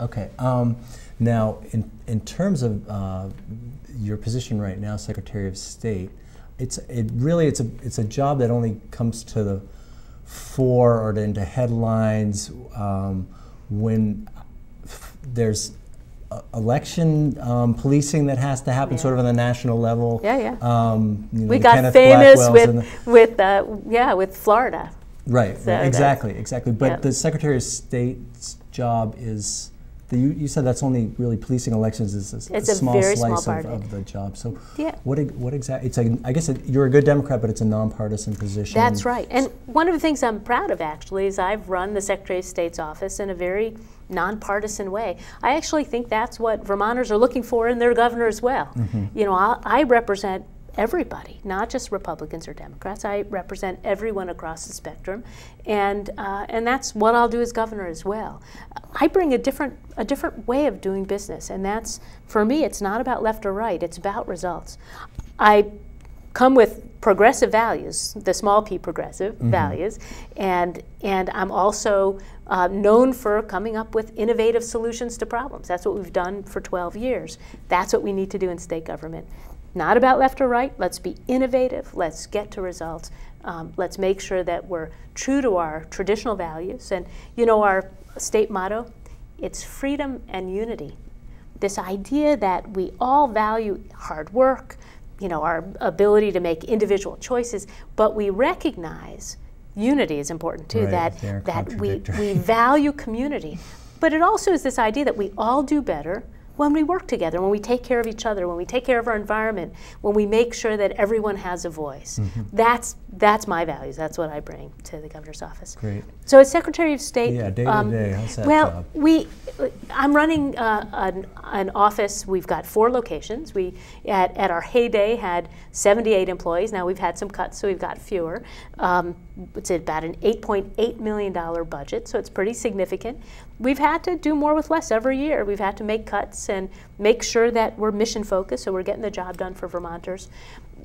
Okay. Now, in terms of your position right now, Secretary of State, it's a job that only comes to the fore or into headlines when there's election policing that has to happen, sort of on the national level. Yeah, yeah. We got Kenneth famous Blackwell's with Florida. Right. So exactly. But the Secretary of State's job is. You said that's only really policing elections is a small very slice small of the job. So yeah. what exactly? I guess you're a good Democrat, but it's a nonpartisan position. That's right. And one of the things I'm proud of actually is I've run the Secretary of State's office in a very nonpartisan way. I actually think that's what Vermonters are looking for in their governor as well. Mm-hmm. You know, I represent everybody, not just Republicans or Democrats. I represent everyone across the spectrum, and that's what I'll do as governor as well. I bring a different way of doing business, and that's, for me, it's not about left or right. It's about results. I come with progressive values, the small p progressive values, and I'm also known for coming up with innovative solutions to problems. That's what we've done for 12 years. That's what we need to do in state government. Not about left or right. Let's be innovative. Let's get to results. Let's make sure that we're true to our traditional values. And you know, our state motto, it's freedom and unity. This idea that we all value hard work, you know, our ability to make individual choices, but we recognize unity is important too, right, that we value community. But it also is this idea that we all do better when we work together, when we take care of each other, when we take care of our environment, when we make sure that everyone has a voice. That's my values. That's what I bring to the governor's office. Great. So as Secretary of State, day to day, how's that well, job? I'm running an office. We've got 4 locations. We at our heyday had 78 employees. Now we've had some cuts, so we've got fewer. It's about an $8.8 million budget, so it's pretty significant. We've had to do more with less every year. We've had to make cuts and make sure that we're mission focused, so we're getting the job done for Vermonters.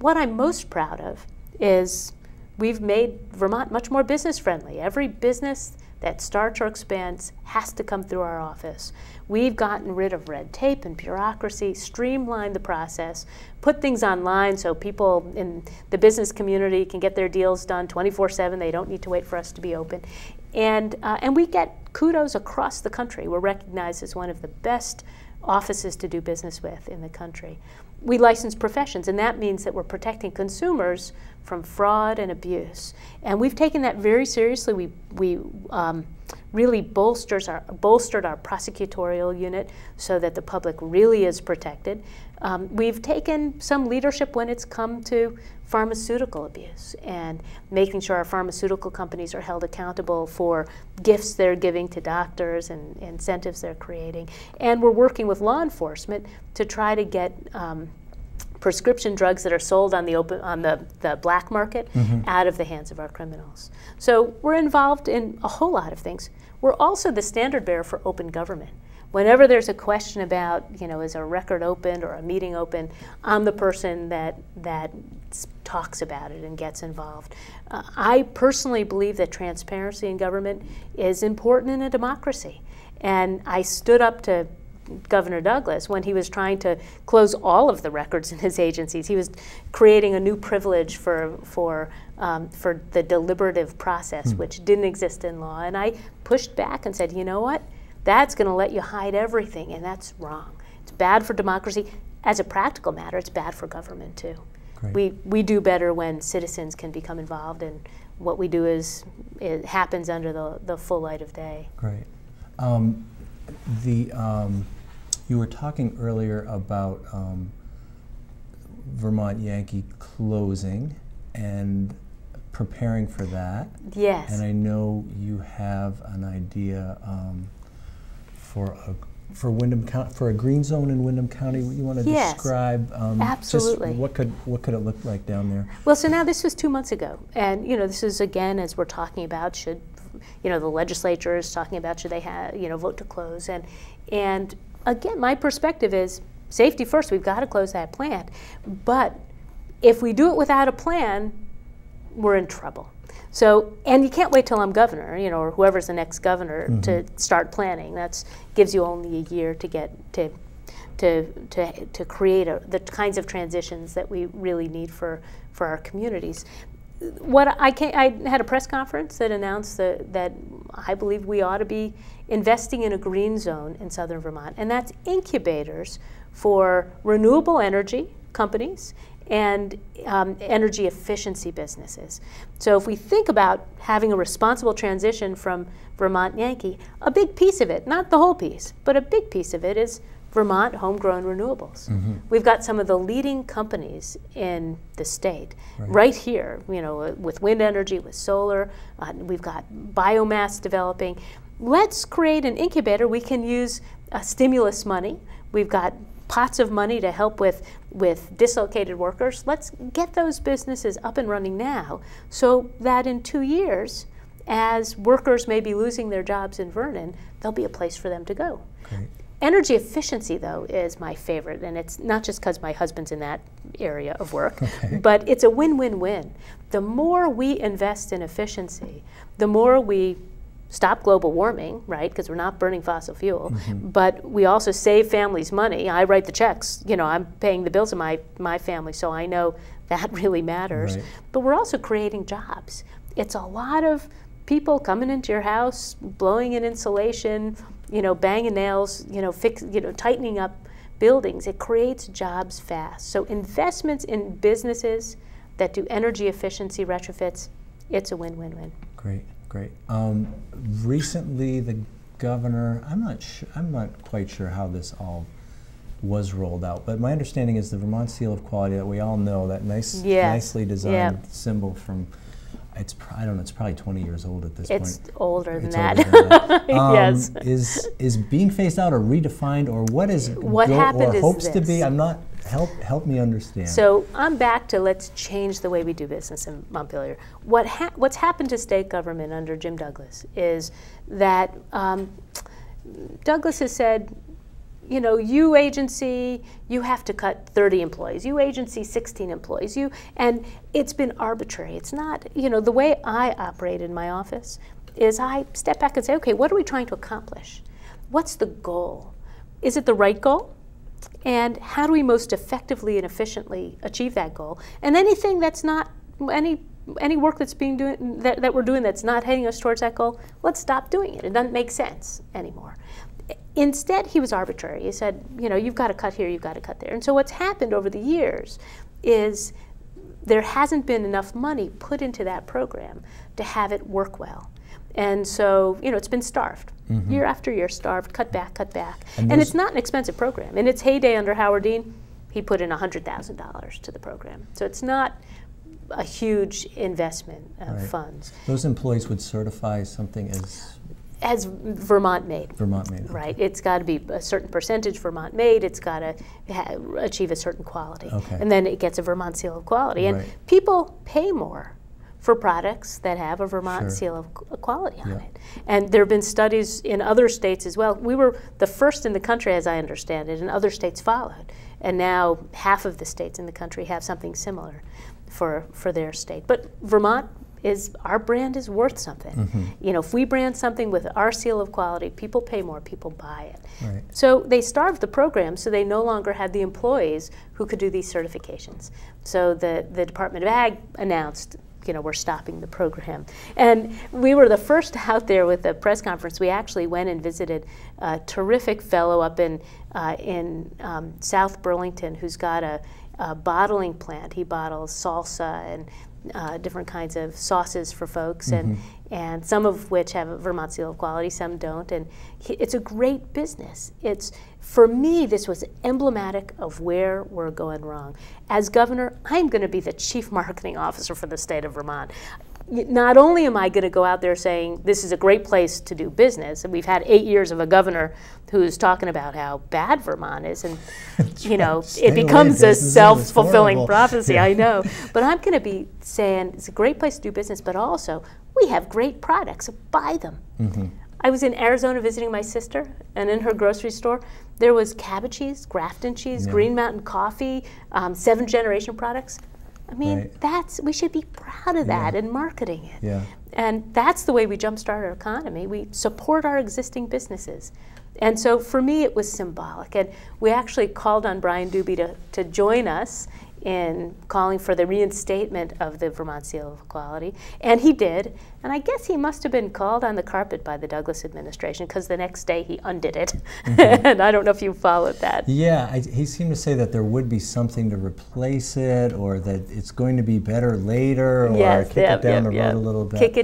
What I'm most proud of is we've made Vermont much more business friendly. Every business that starts or expands has to come through our office. We've gotten rid of red tape and bureaucracy, streamlined the process, put things online so people in the business community can get their deals done 24/7. They don't need to wait for us to be open. And we get kudos across the country. We're recognized as one of the best offices to do business with in the country. We license professions, and that means that we're protecting consumers from fraud and abuse. And we've taken that very seriously. We really bolstered our prosecutorial unit so that the public really is protected. We've taken some leadership when it's come to pharmaceutical abuse and making sure our pharmaceutical companies are held accountable for gifts they're giving to doctors and incentives they're creating. And we're working with law enforcement to try to get prescription drugs that are sold on the black market out of the hands of our criminals. So we're involved in a whole lot of things. We're also the standard bearer for open government. Whenever there's a question about, you know, is a record opened or a meeting open, I'm the person that talks about it and gets involved. I personally believe that transparency in government is important in a democracy. And I stood up to Governor Douglas when he was trying to close all of the records in his agencies. He was creating a new privilege for the deliberative process, which didn't exist in law. And I pushed back and said, you know what? That's going to let you hide everything, and that's wrong. It's bad for democracy. As a practical matter, it's bad for government too. Great. We do better when citizens can become involved, and what we do is it happens under the full light of day. Great. You were talking earlier about Vermont Yankee closing and preparing for that. Yes. And I know you have an idea for Windham County, for a green zone in Windham County. You want to describe absolutely. Just what could it look like down there? Well, so now this was 2 months ago, and you know, this is again, as we're talking about, should, you know, the legislature is talking about, should they have, you know, vote to close, and again, my perspective is safety first. We've got to close that plant, but if we do it without a plan, we're in trouble. So, and you can't wait till I'm governor, you know, or whoever's the next governor to start planning. That gives you only a year to get to create the kinds of transitions that we really need for our communities. I had a press conference that announced that I believe we ought to be investing in a green zone in southern Vermont, and that's incubators for renewable energy companies and energy efficiency businesses. So if we think about having a responsible transition from Vermont Yankee, a big piece of it, not the whole piece, but a big piece of it is Vermont homegrown renewables. We've got some of the leading companies in the state right here, you know, with wind energy, with solar, we've got biomass developing. Let's create an incubator. We can use stimulus money. We've got pots of money to help with dislocated workers. Let's get those businesses up and running now so that in 2 years, as workers may be losing their jobs in Vernon, there'll be a place for them to go. Great. Energy efficiency, though, is my favorite, and it's not just because my husband's in that area of work, but it's a win-win-win. The more we invest in efficiency, the more we stop global warming, right, because we're not burning fossil fuel, but we also save families money. I write the checks, you know, I'm paying the bills of my family, so I know that really matters. But we're also creating jobs. It's a lot of people coming into your house, blowing in insulation, you know, banging nails, you know, tightening up buildings. It creates jobs fast. So investments in businesses that do energy efficiency retrofits, it's a win-win-win. Great, great. Recently, the governor, I'm not quite sure how this all was rolled out, but my understanding is the Vermont Seal of Quality that we all know, that nicely designed symbol from, I don't know, it's probably 20 years old at this point. It's older than that. Yes. Is being phased out or redefined, or what is what happened or is hopes this. to be? I'm not. Help me understand. So I'm back to let's change the way we do business in Montpelier. What's happened to state government under Jim Douglas is that Douglas has said, you know, you agency, you have to cut 30 employees. You agency, 16 employees. And it's been arbitrary. It's not, you know, the way I operate in my office is I step back and say, okay, what are we trying to accomplish? What's the goal? Is it the right goal? And how do we most effectively and efficiently achieve that goal? And anything that's not, any work that's being that we're doing that's not heading us towards that goal, let's stop doing it. It doesn't make sense anymore. Instead, he was arbitrary. He said, you know, you've got to cut here, you've got to cut there. And so what's happened over the years is there hasn't been enough money put into that program to have it work well. And so, you know, it's been starved. Year after year, starved, cut back, cut back. And it's not an expensive program. In its heyday under Howard Dean, he put in $100,000 to the program. So it's not a huge investment of funds. Those employees would certify something as Vermont made. Vermont made. Right. It's got to be a certain percentage Vermont made. It's got to achieve a certain quality. And then it gets a Vermont Seal of Quality. And people pay more for products that have a Vermont Seal of Quality on it. And there have been studies in other states as well. We were the first in the country, as I understand it, and other states followed. And now half of the states in the country have something similar for their state. But Vermont our brand is worth something. You know, if we brand something with our seal of quality, people pay more, people buy it. So they starved the program, so they no longer had the employees who could do these certifications. So the Department of Ag announced, you know, we're stopping the program. And we were the first out there with the press conference. We actually went and visited a terrific fellow up in South Burlington who's got a bottling plant. He bottles salsa and different kinds of sauces for folks, and some of which have a Vermont Seal of Quality, some don't. And it's a great business. For me, this was emblematic of where we're going wrong. As governor, I'm going to be the chief marketing officer for the state of Vermont. Not only am I going to go out there saying this is a great place to do business, and we've had 8 years of a governor who's talking about how bad Vermont is, and you know, it becomes a self-fulfilling prophecy, I know. But I'm going to be saying it's a great place to do business, but also we have great products, buy them. I was in Arizona visiting my sister, and in her grocery store, there was cabbage cheese, Grafton cheese, Green Mountain coffee, 7th generation products. I mean, right. we should be proud of that and marketing it. Yeah. And that's the way we jumpstart our economy. We support our existing businesses. And so for me, it was symbolic. And we actually called on Brian Doobie to join us in calling for the reinstatement of the Vermont Seal of Equality. And he did. And I guess he must have been called on the carpet by the Douglas administration, because the next day he undid it. And I don't know if you followed that. Yeah, he seemed to say that there would be something to replace it, or that it's going to be better later, or kick it down the road a little bit. Kick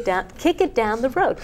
it down the road.